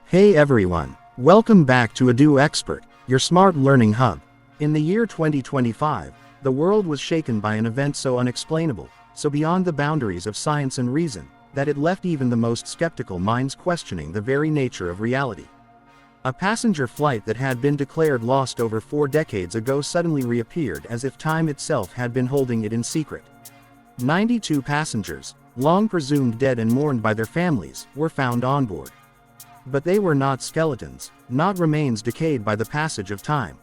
Hey everyone, welcome back to Edu Expert, your smart learning hub. In the year 2025, the world was shaken by an event so unexplainable, so beyond the boundaries of science and reason, that it left even the most skeptical minds questioning the very nature of reality. A passenger flight that had been declared lost over 4 decades ago suddenly reappeared as if time itself had been holding it in secret. 92 passengers, long presumed dead and mourned by their families, were found on board. But they were not skeletons, not remains decayed by the passage of time.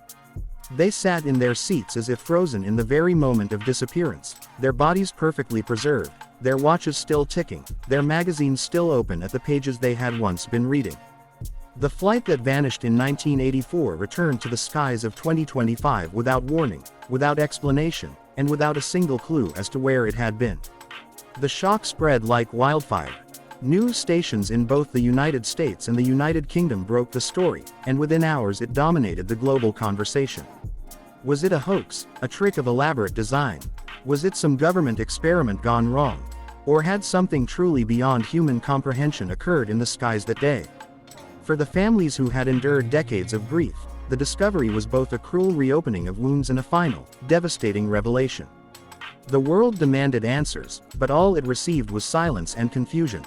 They sat in their seats as if frozen in the very moment of disappearance, their bodies perfectly preserved, their watches still ticking, their magazines still open at the pages they had once been reading. The flight that vanished in 1984 returned to the skies of 2025 without warning, without explanation, and without a single clue as to where it had been. The shock spread like wildfire. News stations in both the United States and the United Kingdom broke the story, and within hours it dominated the global conversation. Was it a hoax, a trick of elaborate design? Was it some government experiment gone wrong? Or had something truly beyond human comprehension occurred in the skies that day? For the families who had endured decades of grief, the discovery was both a cruel reopening of wounds and a final, devastating revelation. The world demanded answers, but all it received was silence and confusion.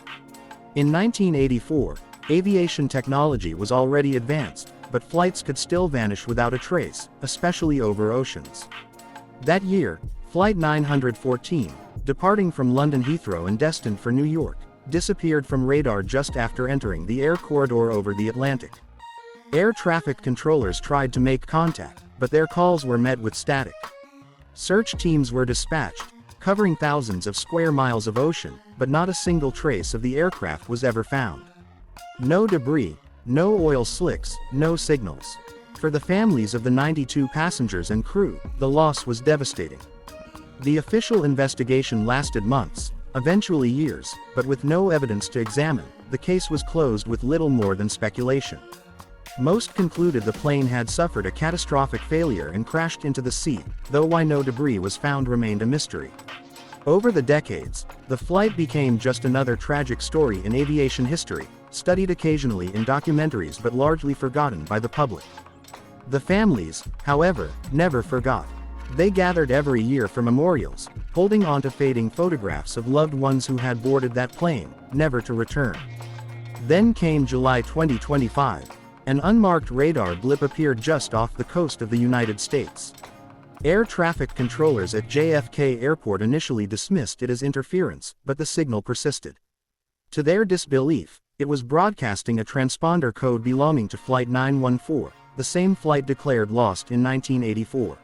In 1984, aviation technology was already advanced, but flights could still vanish without a trace, especially over oceans. That year, Flight 914, departing from London Heathrow and destined for New York, disappeared from radar just after entering the air corridor over the Atlantic. Air traffic controllers tried to make contact, but their calls were met with static. Search teams were dispatched, covering thousands of square miles of ocean, but not a single trace of the aircraft was ever found. No debris, no oil slicks, no signals. For the families of the 92 passengers and crew, the loss was devastating. The official investigation lasted months, eventually years, but with no evidence to examine, the case was closed with little more than speculation. Most concluded the plane had suffered a catastrophic failure and crashed into the sea, though why no debris was found remained a mystery. Over the decades, the flight became just another tragic story in aviation history, studied occasionally in documentaries but largely forgotten by the public. The families, however, never forgot. They gathered every year for memorials, holding on to fading photographs of loved ones who had boarded that plane, never to return. Then came July 2025. An unmarked radar blip appeared just off the coast of the United States. Air traffic controllers at JFK Airport initially dismissed it as interference, but the signal persisted. To their disbelief, it was broadcasting a transponder code belonging to Flight 914, the same flight declared lost in 1984.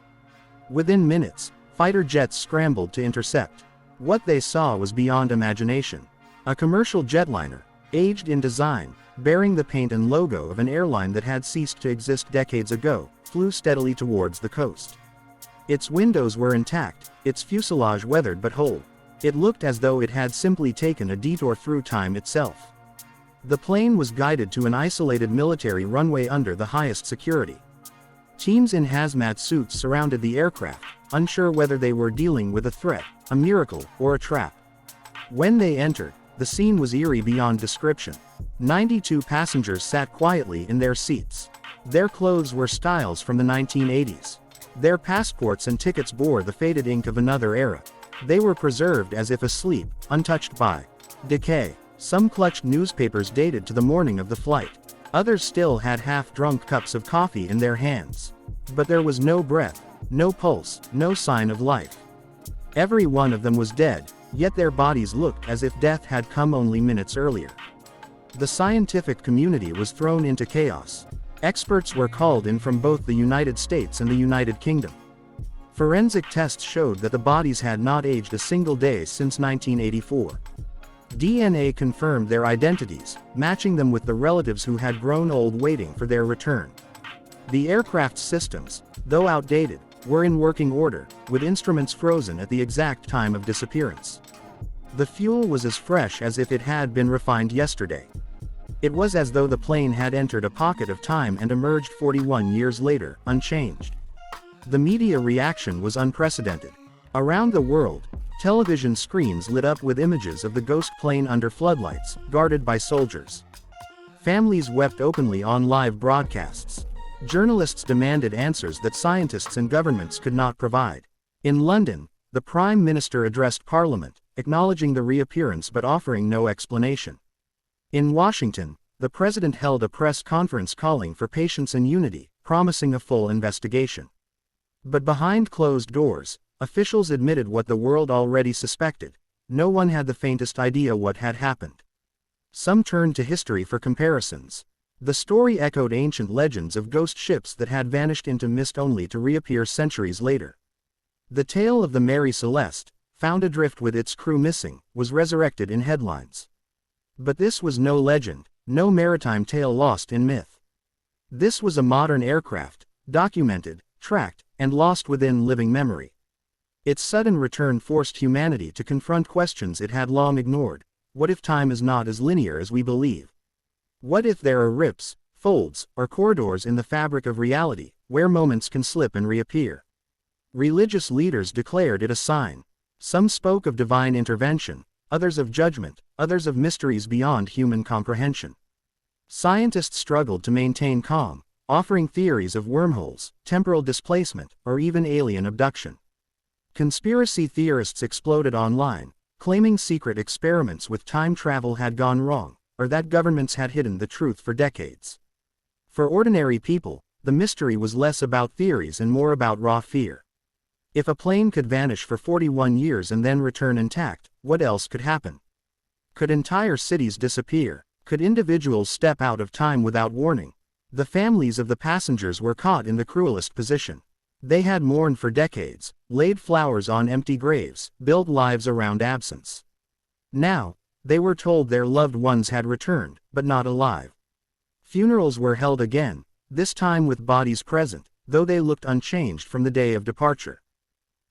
Within minutes, fighter jets scrambled to intercept. What they saw was beyond imagination. A commercial jetliner, aged in design, bearing the paint and logo of an airline that had ceased to exist decades ago, flew steadily towards the coast. Its windows were intact, its fuselage weathered but whole. It looked as though it had simply taken a detour through time itself. The plane was guided to an isolated military runway under the highest security. Teams in hazmat suits surrounded the aircraft, unsure whether they were dealing with a threat, a miracle, or a trap. When they entered, the scene was eerie beyond description. 92 passengers sat quietly in their seats. Their clothes were styles from the 1980s. Their passports and tickets bore the faded ink of another era. They were preserved as if asleep, untouched by decay. Some clutched newspapers dated to the morning of the flight. Others still had half-drunk cups of coffee in their hands. But there was no breath, no pulse, no sign of life. Every one of them was dead, yet their bodies looked as if death had come only minutes earlier. The scientific community was thrown into chaos. Experts were called in from both the United States and the United Kingdom. Forensic tests showed that the bodies had not aged a single day since 1984. DNA confirmed their identities, matching them with the relatives who had grown old waiting for their return. The aircraft's systems, though outdated, were in working order, with instruments frozen at the exact time of disappearance. The fuel was as fresh as if it had been refined yesterday. It was as though the plane had entered a pocket of time and emerged 41 years later, unchanged. The media reaction was unprecedented. Around the world, television screens lit up with images of the ghost plane under floodlights, guarded by soldiers. Families wept openly on live broadcasts. Journalists demanded answers that scientists and governments could not provide. In London, the Prime Minister addressed Parliament, acknowledging the reappearance but offering no explanation. In Washington, the President held a press conference calling for patience and unity, promising a full investigation. But behind closed doors, officials admitted what the world already suspected: no one had the faintest idea what had happened. Some turned to history for comparisons. The story echoed ancient legends of ghost ships that had vanished into mist only to reappear centuries later. The tale of the Mary Celeste, found adrift with its crew missing, was resurrected in headlines. But this was no legend, no maritime tale lost in myth. This was a modern aircraft, documented, tracked, and lost within living memory. Its sudden return forced humanity to confront questions it had long ignored. What if time is not as linear as we believe? What if there are rips, folds, or corridors in the fabric of reality, where moments can slip and reappear? Religious leaders declared it a sign. Some spoke of divine intervention, others of judgment, others of mysteries beyond human comprehension. Scientists struggled to maintain calm, offering theories of wormholes, temporal displacement, or even alien abduction. Conspiracy theorists exploded online, claiming secret experiments with time travel had gone wrong, or that governments had hidden the truth for decades. For ordinary people, the mystery was less about theories and more about raw fear. If a plane could vanish for 41 years and then return intact, what else could happen? Could entire cities disappear? Could individuals step out of time without warning? The families of the passengers were caught in the cruelest position. They had mourned for decades, laid flowers on empty graves, built lives around absence. Now, they were told their loved ones had returned, but not alive. Funerals were held again, this time with bodies present, though they looked unchanged from the day of departure.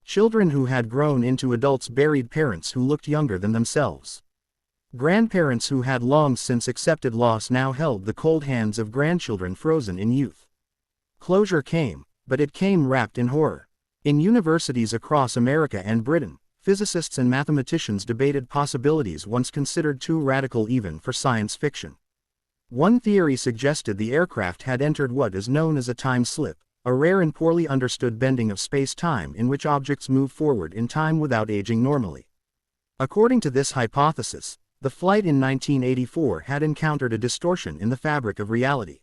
Children who had grown into adults buried parents who looked younger than themselves. Grandparents who had long since accepted loss now held the cold hands of grandchildren frozen in youth. Closure came, but it came wrapped in horror. In universities across America and Britain, physicists and mathematicians debated possibilities once considered too radical even for science fiction. One theory suggested the aircraft had entered what is known as a time slip, a rare and poorly understood bending of space-time in which objects move forward in time without aging normally. According to this hypothesis, the flight in 1984 had encountered a distortion in the fabric of reality.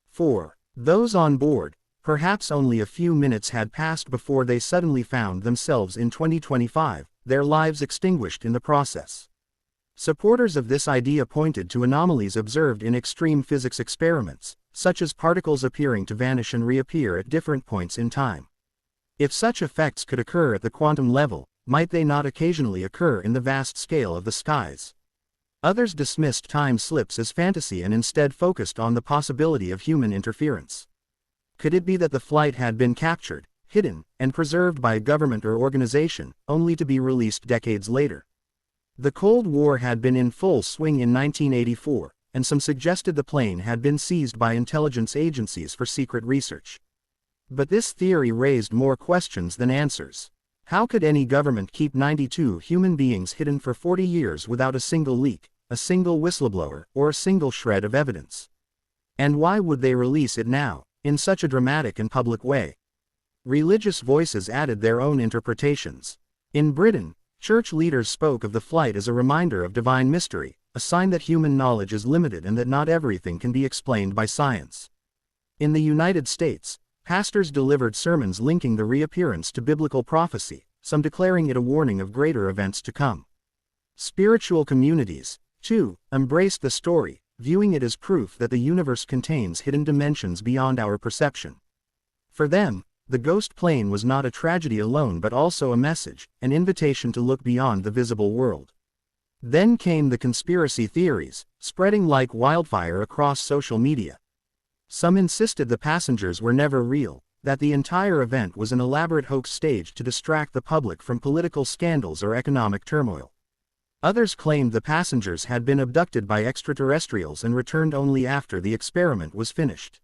For those on board, perhaps only a few minutes had passed before they suddenly found themselves in 2025, their lives extinguished in the process. Supporters of this idea pointed to anomalies observed in extreme physics experiments, such as particles appearing to vanish and reappear at different points in time. If such effects could occur at the quantum level, might they not occasionally occur in the vast scale of the skies? Others dismissed time slips as fantasy and instead focused on the possibility of human interference. Could it be that the flight had been captured, hidden, and preserved by a government or organization, only to be released decades later? The Cold War had been in full swing in 1984, and some suggested the plane had been seized by intelligence agencies for secret research. But this theory raised more questions than answers. How could any government keep 92 human beings hidden for 40 years without a single leak, a single whistleblower, or a single shred of evidence? And why would they release it now, in such a dramatic and public way? Religious voices added their own interpretations. In Britain, church leaders spoke of the flight as a reminder of divine mystery, a sign that human knowledge is limited and that not everything can be explained by science. In the United States, pastors delivered sermons linking the reappearance to biblical prophecy, some declaring it a warning of greater events to come. Spiritual communities, too, embraced the story, viewing it as proof that the universe contains hidden dimensions beyond our perception. For them, the ghost plane was not a tragedy alone but also a message, an invitation to look beyond the visible world. Then came the conspiracy theories, spreading like wildfire across social media. Some insisted the passengers were never real, that the entire event was an elaborate hoax staged to distract the public from political scandals or economic turmoil. Others claimed the passengers had been abducted by extraterrestrials and returned only after the experiment was finished.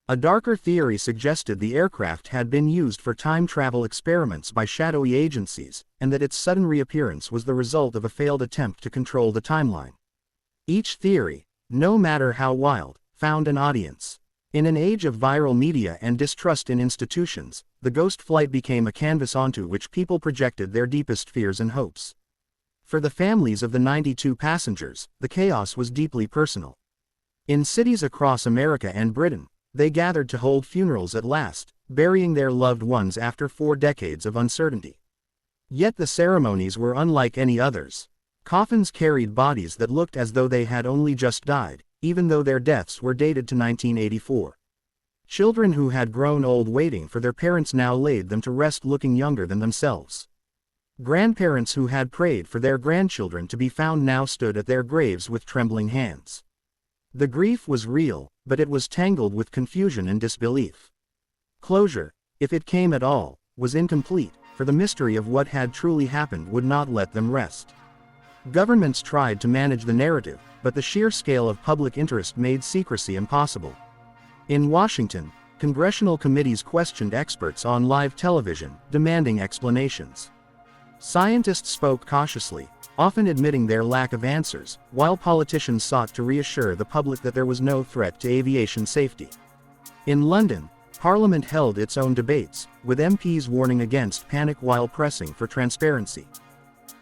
A darker theory suggested the aircraft had been used for time travel experiments by shadowy agencies, and that its sudden reappearance was the result of a failed attempt to control the timeline. Each theory, no matter how wild, found an audience. In an age of viral media and distrust in institutions, the ghost flight became a canvas onto which people projected their deepest fears and hopes. For the families of the 92 passengers, the chaos was deeply personal. In cities across America and Britain, they gathered to hold funerals at last, burying their loved ones after 4 decades of uncertainty. Yet the ceremonies were unlike any others. Coffins carried bodies that looked as though they had only just died, even though their deaths were dated to 1984. Children who had grown old waiting for their parents now laid them to rest looking younger than themselves. Grandparents who had prayed for their grandchildren to be found now stood at their graves with trembling hands. The grief was real, but it was tangled with confusion and disbelief. Closure, if it came at all, was incomplete, for the mystery of what had truly happened would not let them rest. Governments tried to manage the narrative, but the sheer scale of public interest made secrecy impossible. In Washington, congressional committees questioned experts on live television, demanding explanations. Scientists spoke cautiously, often admitting their lack of answers, while politicians sought to reassure the public that there was no threat to aviation safety. In London, Parliament held its own debates, with MPs warning against panic while pressing for transparency.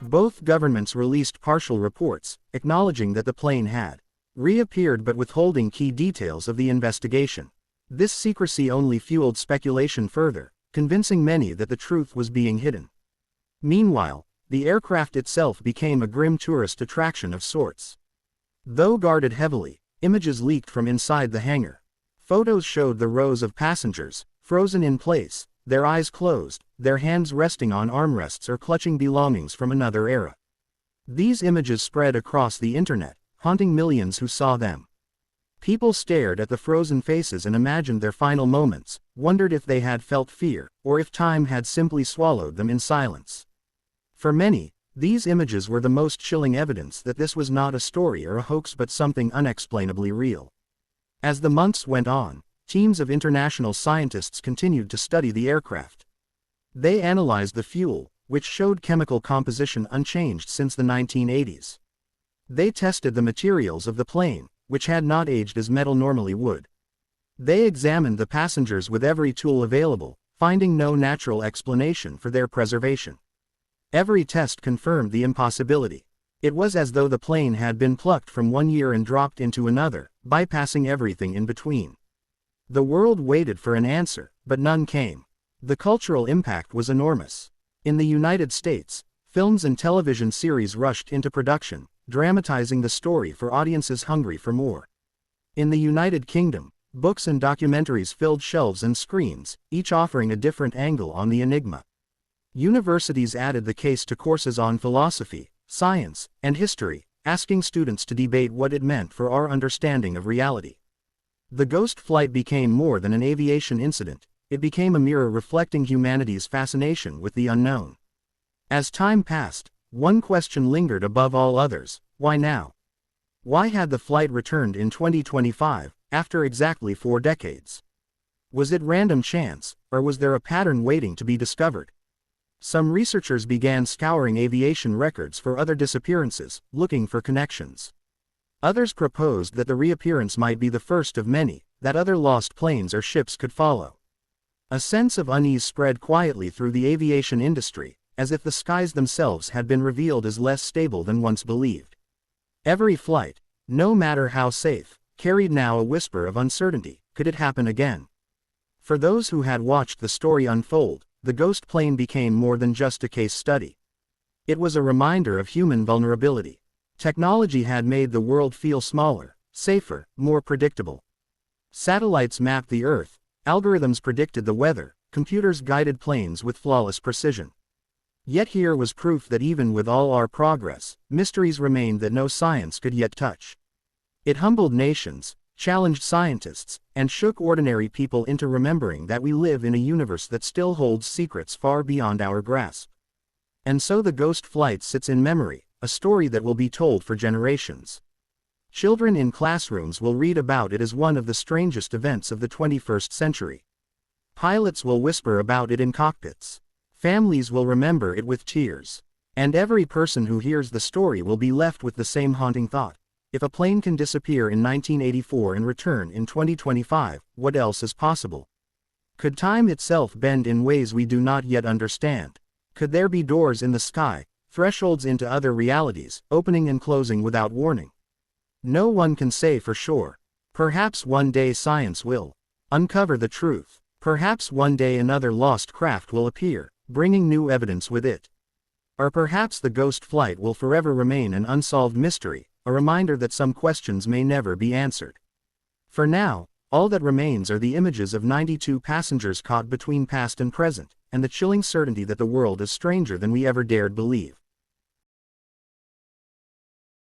Both governments released partial reports, acknowledging that the plane had reappeared but withholding key details of the investigation. This secrecy only fueled speculation further, convincing many that the truth was being hidden. Meanwhile, the aircraft itself became a grim tourist attraction of sorts. Though guarded heavily, images leaked from inside the hangar. Photos showed the rows of passengers, frozen in place, their eyes closed, their hands resting on armrests or clutching belongings from another era. These images spread across the internet, haunting millions who saw them. People stared at the frozen faces and imagined their final moments, wondered if they had felt fear, or if time had simply swallowed them in silence. For many, these images were the most chilling evidence that this was not a story or a hoax but something unexplainably real. As the months went on, teams of international scientists continued to study the aircraft. They analyzed the fuel, which showed chemical composition unchanged since the 1980s. They tested the materials of the plane, which had not aged as metal normally would. They examined the passengers with every tool available, finding no natural explanation for their preservation. Every test confirmed the impossibility. It was as though the plane had been plucked from one year and dropped into another, bypassing everything in between. The world waited for an answer, but none came. The cultural impact was enormous. In the United States, films and television series rushed into production, dramatizing the story for audiences hungry for more. In the United Kingdom, books and documentaries filled shelves and screens, each offering a different angle on the enigma. Universities added the case to courses on philosophy, science, and history, asking students to debate what it meant for our understanding of reality. The ghost flight became more than an aviation incident, it became a mirror reflecting humanity's fascination with the unknown. As time passed, one question lingered above all others: why now? Why had the flight returned in 2025, after exactly 4 decades? Was it random chance, or was there a pattern waiting to be discovered? Some researchers began scouring aviation records for other disappearances, looking for connections. Others proposed that the reappearance might be the first of many, that other lost planes or ships could follow. A sense of unease spread quietly through the aviation industry, as if the skies themselves had been revealed as less stable than once believed. Every flight, no matter how safe, carried now a whisper of uncertainty: could it happen again? For those who had watched the story unfold, the ghost plane became more than just a case study. It was a reminder of human vulnerability. Technology had made the world feel smaller, safer, more predictable. Satellites mapped the Earth, algorithms predicted the weather, computers guided planes with flawless precision. Yet here was proof that even with all our progress, mysteries remained that no science could yet touch. It humbled nations, challenged scientists, and shook ordinary people into remembering that we live in a universe that still holds secrets far beyond our grasp. And so the ghost flight sits in memory, a story that will be told for generations. Children in classrooms will read about it as one of the strangest events of the 21st century. Pilots will whisper about it in cockpits. Families will remember it with tears. And every person who hears the story will be left with the same haunting thought: If a plane can disappear in 1984 and return in 2025, what else is possible? Could time itself bend in ways we do not yet understand? Could there be doors in the sky, thresholds into other realities, opening and closing without warning? No one can say for sure. Perhaps one day science will uncover the truth. Perhaps one day another lost craft will appear, bringing new evidence with it. Or perhaps the ghost flight will forever remain an unsolved mystery, a reminder that some questions may never be answered. For now, all that remains are the images of 92 passengers caught between past and present, and the chilling certainty that the world is stranger than we ever dared believe.